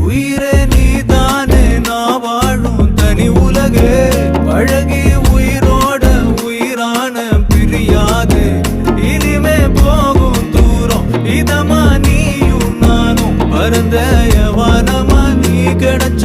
உயிரே நீதானே நான் வாழும் தனி உலகே பழகி உயிரோட உயிரான பிரியாது இனிமே போகும் தூரம் இதமா நீயும் நானும் பரந்த யவானமா நீ கிடைச்ச